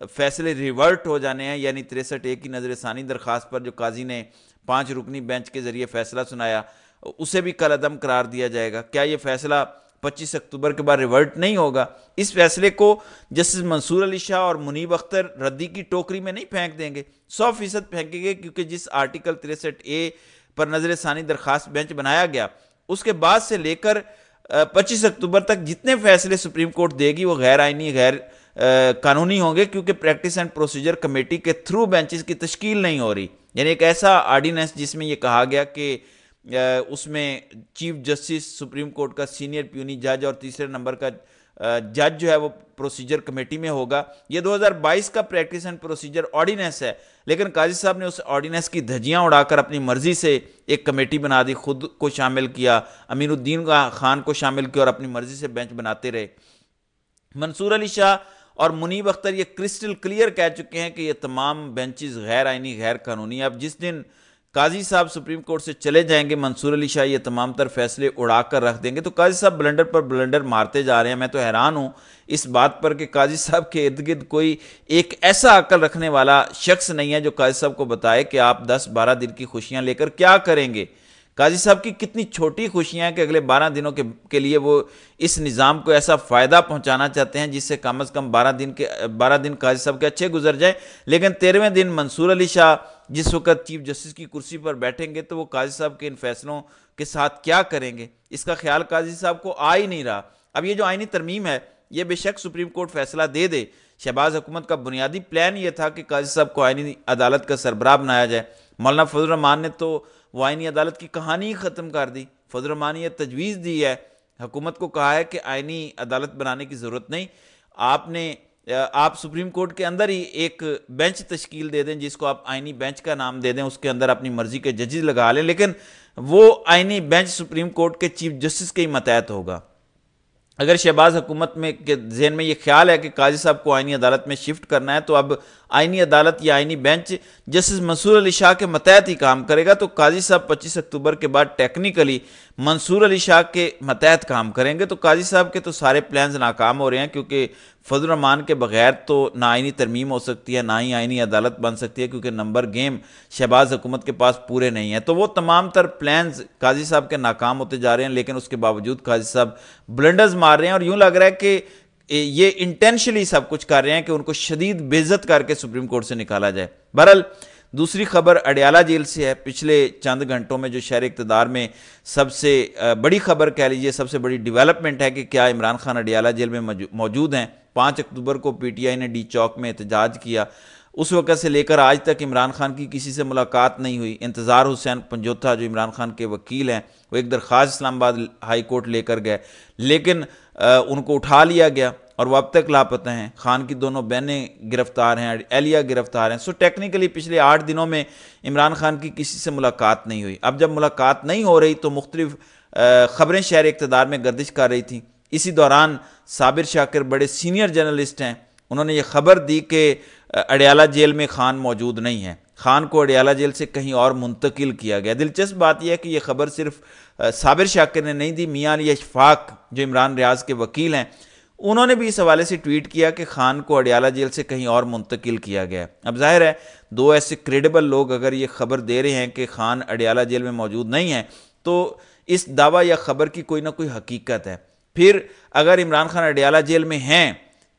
فیصلے ریورٹ ہو جانے ہیں، یعنی 63A کی نظر ثانی درخواست پر جو قاضی نے 5 رکنی بینچ کے ذریعے فیصلہ سنایا اسے بھی کل عدم قرار دیا جائے گا؟ کیا یہ فیصلہ 25 اکتوبر کے بعد ریورٹ نہیں ہوگا؟ اس فیصلے کو جسٹس منصور علی شاہ اور منیب اختر ردی کی ٹوکری میں نہیں پھینک دیں گے، 100% پھینکیں گے، کیونکہ جس آرٹیکل 63A پر نظر ثانی درخواست بینچ بنایا گیا اس کے بعد سے لے کر 25 اکتوبر تک جتنے فیصلے سپریم کورٹ دے گی وہ غیر آئینی، غیر قانونی ہوں گے، کیونکہ پریکٹس اینڈ پروسیجر کمیٹی کے تھرو بینچز کی تشکیل نہیں ہو رہی۔ یعنی ایک ایسا آرڈیننس جس میں یہ کہا گیا کہ اس میں چیف جسٹس سپریم کورٹ کا سینئر پیونی جج اور تیسرے نمبر کا جج جو ہے وہ پروسیجر کمیٹی میں ہوگا۔ یہ 2022 کا پریکٹس اینڈ پروسیجر آرڈیننس ہے، لیکن قاضی صاحب نے اس آرڈیننس کی دھجیاں اڑا کر اپنی مرضی سے ایک کمیٹی بنا دی، خود کو شامل کیا، امین الدین خان کو شامل کیا اور اپنی مرضی سے بینچ بناتے رہے۔ منصور علی شاہ اور منیب اختر یہ کرسٹل کلیئر کہہ چکے ہیں کہ یہ تمام بینچز غیر آئینی، غیر قانونی۔ اب جس دن قاضی صاحب سپریم کورٹ سے چلے جائیں گے، منصور علی شاہ یہ تمام تر فیصلے اڑا کر رکھ دیں گے، تو قاضی صاحب بلنڈر پر بلنڈر مارتے جا رہے ہیں۔ میں تو حیران ہوں اس بات پر کہ قاضی صاحب کے ارد گرد کوئی ایک ایسا عقل رکھنے والا شخص نہیں ہے جو قاضی صاحب کو بتائے کہ آپ 10-12 دن کی خوشیاں لے کر کیا کریں گے۔ قاضی صاحب کی کتنی چھوٹی خوشیاں ہیں کہ اگلے 12 دنوں کے لیے وہ اس نظام کو ایسا فائدہ پہنچانا چاہتے ہیں جس سے کم از کم 12 دن قاضی صاحب کے اچھے گزر جائیں، لیکن 13ویں دن منصور علی شاہ جس وقت چیف جسٹس کی کرسی پر بیٹھیں گے تو وہ قاضی صاحب کے ان فیصلوں کے ساتھ کیا کریں گے، اس کا خیال قاضی صاحب کو آ ہی نہیں رہا۔ اب یہ جو آئینی ترمیم ہے یہ بے شک سپریم کورٹ فیصلہ دے دے، شہباز حکومت کا بنیادی پلان یہ تھا کہ قاضی صاحب کو آئینی عدالت کا سربراہ بنایا جائے۔ مولانا فضل الرحمان نے تو وہ آئینی عدالت کی کہانی ہی ختم کر دی۔ فضل الرحمان نے یہ تجویز دی ہے، حکومت کو کہا ہے کہ آئینی عدالت بنانے کی ضرورت نہیں، آپ سپریم کورٹ کے اندر ہی ایک بینچ تشکیل دے دیں جس کو آپ آئینی بینچ کا نام دے دیں، اس کے اندر اپنی مرضی کے ججز لگا لیں، لیکن وہ آئینی بینچ سپریم کورٹ کے چیف جسٹس کے ہی ماتحت ہوگا۔ اگر شہباز حکومت میں کے ذہن میں یہ خیال ہے کہ قاضی صاحب کو آئینی عدالت میں شفٹ کرنا ہے تو اب آئینی عدالت یا آئینی بینچ جسٹس منصور علی شاہ کے ماتحت ہی کام کرے گا، تو قاضی صاحب 25 اکتوبر کے بعد ٹیکنیکلی منصور علی شاہ کے ماتحت کام کریں گے۔ تو قاضی صاحب کے تو سارے پلانز ناکام ہو رہے ہیں، کیونکہ فضل الرحمان کے بغیر تو نہ آئینی ترمیم ہو سکتی ہے، نہ ہی آئینی عدالت بن سکتی ہے، کیونکہ نمبر گیم شہباز حکومت کے پاس پورے نہیں ہیں۔ تو وہ تمام تر پلانز قاضی صاحب کے ناکام ہوتے جا رہے ہیں، لیکن اس کے باوجود قاضی صاحب بلنڈرز مار رہے ہیں، اور یوں لگ رہا ہے کہ یہ انٹینشلی سب کچھ کر رہے ہیں کہ ان کو شدید بے عزت کر کے سپریم کورٹ سے نکالا جائے۔ بہرحال دوسری خبر اڈیالہ جیل سے ہے۔ پچھلے چند گھنٹوں میں جو شہر اقتدار میں سب سے بڑی خبر کہہ لیجیے، سب سے بڑی ڈیولپمنٹ ہے کہ کیا عمران خان اڈیالہ جیل میں موجود ہیں۔ 5 اکتوبر کو پی ٹی آئی نے ڈی چوک میں احتجاج کیا، اس وقت سے لے کر آج تک عمران خان کی کسی سے ملاقات نہیں ہوئی۔ انتظار حسین پنجوتھا جو عمران خان کے وکیل ہیں وہ ایک درخواست اسلام آباد ہائی کورٹ لے کر گئے، لیکن ان کو اٹھا لیا گیا اور وہ اب تک لاپتہ ہیں۔ خان کی دونوں بہنیں گرفتار ہیں، اہلیہ گرفتار ہیں۔ سو ٹیکنیکلی پچھلے 8 دنوں میں عمران خان کی کسی سے ملاقات نہیں ہوئی۔ اب جب ملاقات نہیں ہو رہی تو مختلف خبریں شہر اقتدار میں گردش کر رہی تھیں۔ اسی دوران صابر شاکر بڑے سینئر جرنلسٹ ہیں، انہوں نے یہ خبر دی کہ اڈیالہ جیل میں خان موجود نہیں ہے، خان کو اڈیالہ جیل سے کہیں اور منتقل کیا گیا۔ دلچسپ بات یہ ہے کہ یہ خبر صرف صابر شاکر نے نہیں دی، میاں علی اشفاق جو عمران ریاض کے وکیل ہیں انہوں نے بھی اس حوالے سے ٹویٹ کیا کہ خان کو اڈیالہ جیل سے کہیں اور منتقل کیا گیا ہے۔ اب ظاہر ہے دو ایسے کریڈیبل لوگ اگر یہ خبر دے رہے ہیں کہ خان اڈیالہ جیل میں موجود نہیں ہے تو اس دعویٰ یا خبر کی کوئی نہ کوئی حقیقت ہے۔ پھر اگر عمران خان اڈیالہ جیل میں ہیں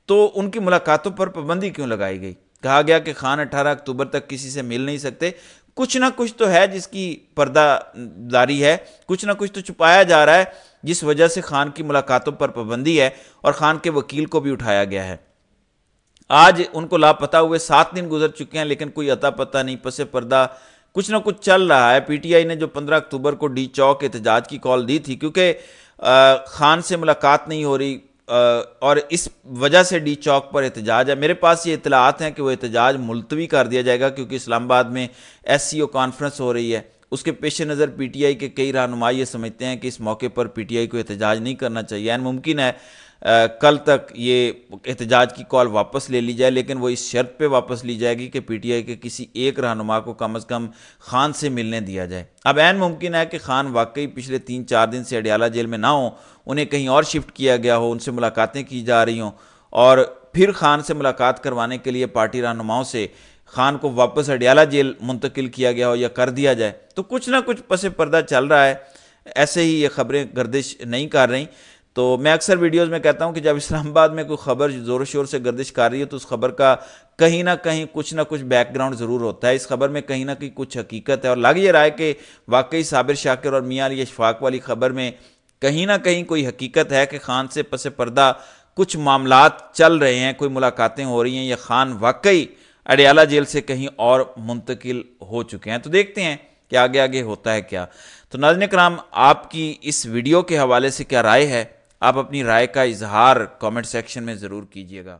تو ان کی ملاقاتوں پر پابندی کیوں لگائی گئی؟ کہا گیا کہ خان 18 اکتوبر تک کسی سے مل نہیں سکتے۔ کچھ نہ کچھ تو ہے جس کی پردہ داری ہے، کچھ نہ کچھ تو چھپایا جا رہا ہے جس وجہ سے خان کی ملاقاتوں پر پابندی ہے، اور خان کے وکیل کو بھی اٹھایا گیا ہے۔ آج ان کو لاپتہ ہوئے 7 دن گزر چکے ہیں، لیکن کوئی عطا پتہ نہیں، پس پردہ کچھ نہ کچھ چل رہا ہے۔ پی ٹی آئی نے جو 15 اکتوبر کو ڈی چوک احتجاج کی کال دی تھی، کیونکہ خان سے ملاقات نہیں ہو رہی اور اس وجہ سے ڈی چوک پر احتجاج ہے۔ میرے پاس یہ اطلاعات ہیں کہ وہ احتجاج ملتوی کر دیا جائے گا، کیونکہ اسلام آباد میں ایس سی او کانفرنس ہو رہی ہے۔ اس کے پیش نظر پی ٹی آئی کے کئی رہنما یہ سمجھتے ہیں کہ اس موقع پر پی ٹی آئی کو احتجاج نہیں کرنا چاہیے۔ ممکن ہے کل تک یہ احتجاج کی کال واپس لے لی جائے، لیکن وہ اس شرط پہ واپس لی جائے گی کہ پی ٹی آئی کے کسی ایک رہنما کو کم از کم خان سے ملنے دیا جائے۔ اب ممکن ہے کہ خان واقعی پچھلے 3-4 دن سے اڈیالہ جیل میں نہ ہوں، انہیں کہیں اور شفٹ کیا گیا ہو، ان سے ملاقاتیں کی جا رہی ہوں، اور پھر خان سے ملاقات کروانے کے لیے پارٹی رہنماؤں سے خان کو واپس اڈیالہ جیل منتقل کیا گیا ہو یا کر دیا جائے، تو کچھ نہ کچھ پس پردہ چل رہا ہے، ایسے ہی یہ خبریں گردش نہیں کر رہی۔ تو میں اکثر ویڈیوز میں کہتا ہوں کہ جب اسلام آباد میں کوئی خبر زور و شور سے گردش کر رہی ہے تو اس خبر کا کہیں نہ کہیں کچھ نہ کچھ بیک گراؤنڈ ضرور ہوتا ہے، اس خبر میں کہیں نہ کہیں کچھ حقیقت ہے، اور لگ یہ رہا ہے کہ واقعی صابر شاکر اور میاں علی اشفاق والی خبر میں کہیں نہ کہیں کوئی حقیقت ہے کہ خان سے پس پردہ کچھ معاملات چل رہے ہیں، کوئی ملاقاتیں ہو رہی ہیں، یا خان واقعی اڈیالہ جیل سے کہیں اور منتقل ہو چکے ہیں۔ تو دیکھتے ہیں کہ آگے آگے ہوتا ہے کیا۔ تو ناظرین کرام، آپ کی اس ویڈیو کے حوالے سے کیا رائے ہے؟ آپ اپنی رائے کا اظہار کامنٹ سیکشن میں ضرور کیجیے گا۔